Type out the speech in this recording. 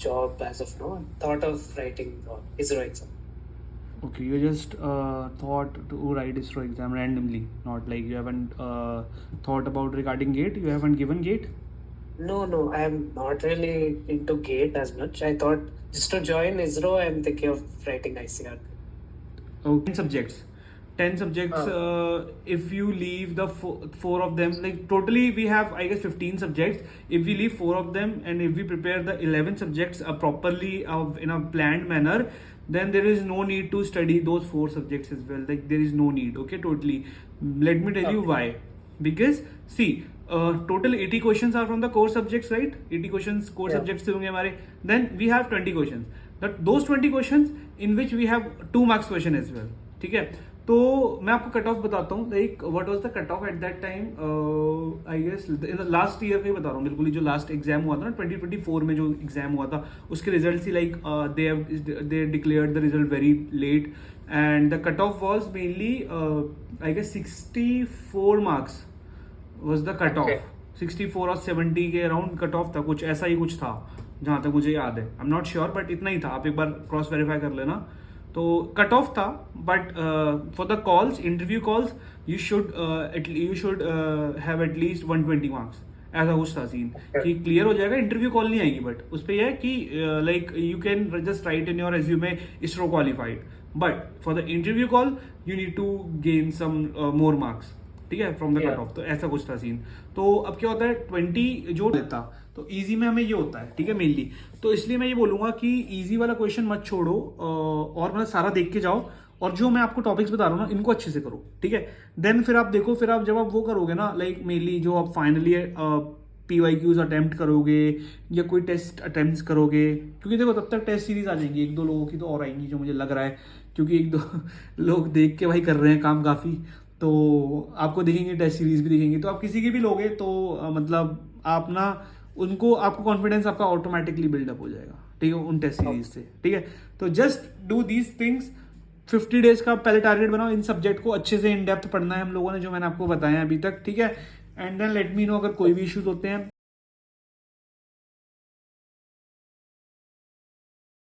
job as of now. Thought of writing ISRO exam. Okay, you just thought to write ISRO exam randomly, not like you haven't thought about regarding GATE. You haven't given GATE. No, I'm not really into GATE as much. I thought just to join ISRO, I'm thinking of writing ICR. Okay. 10 subjects. 10 subjects. If you leave the four of them, like totally we have, I guess, 15 subjects. If we leave four of them and if we prepare the 11 subjects properly in a planned manner, then there is no need to study those four subjects as well. Like there is no need. Okay, totally. Let me tell you why. Because see, total 80 questions are from the core subjects, right? 80 questions core subjects से होंगे हमारे. Then we have 20 questions. Those 20 questions in which we have 2 marks question as well. ठीक है. तो मैं आपको cut off बताता हूँ. Like what was the cut off at that time. I guess in the last year का ही बता रहा हूँ. बिल्कुल ही जो लास्ट एग्जाम हुआ था ना 2024 में जो एग्जाम हुआ था उसके रिजल्ट ही like they declared the result very late and the cut off was mainly I guess 64 marks was the cut off. 64 और 70 के अराउंड कट ऑफ था. कुछ ऐसा ही कुछ था जहाँ तक मुझे याद है. I am not sure but इतना ही था. आप एक बार क्रॉस वेरीफाई कर लेना. तो कट ऑफ था. But for the calls, interview calls, you should have at least 120 marks. ऐसा कुछ था सीन कि क्लियर हो जाएगा. इंटरव्यू कॉल नहीं आएगी बट उस पर यह है कि like you can just write in your resume ISRO qualified. But for the interview call you need to gain some more marks. ठीक है, फ्रॉम द कट ऑफ. तो ऐसा कुछ था सीन. तो अब क्या होता है 20 जो लेता तो इजी में हमें ये होता है. ठीक है, मेनली. तो इसलिए मैं ये बोलूंगा कि इजी वाला क्वेश्चन मत छोड़ो और मतलब सारा देख के जाओ. और जो मैं आपको टॉपिक्स बता रहा हूँ ना इनको अच्छे से करो. ठीक है. देन फिर आप देखो, फिर आप जब आप वो करोगे ना लाइक मेनली जो आप फाइनली PYQs अटेम्प्ट करोगे या कोई टेस्ट अटेम्प्ट करोगे, क्योंकि देखो तब तक टेस्ट सीरीज आ जाएंगी. 1-2 लोगों की तो और आएंगी जो मुझे लग रहा है, क्योंकि 1-2 लोग देख के भाई कर रहे हैं काम काफ़ी. तो आपको दिखेंगे, टेस्ट सीरीज भी दिखेंगी. तो आप किसी की भी लोगे तो मतलब आप ना उनको, आपको कॉन्फिडेंस आपका ऑटोमेटिकली बिल्डअप हो जाएगा. ठीक है, उन टेस्ट सीरीज से. ठीक है. तो just do these things. 50 days का पहले टारगेट बनाओ. इन सब्जेक्ट को अच्छे से इन डेप्थ पढ़ना है हम लोगों ने, जो मैंने आपको बताया अभी तक. ठीक है. And then let me know अगर कोई भी इश्यूज होते हैं.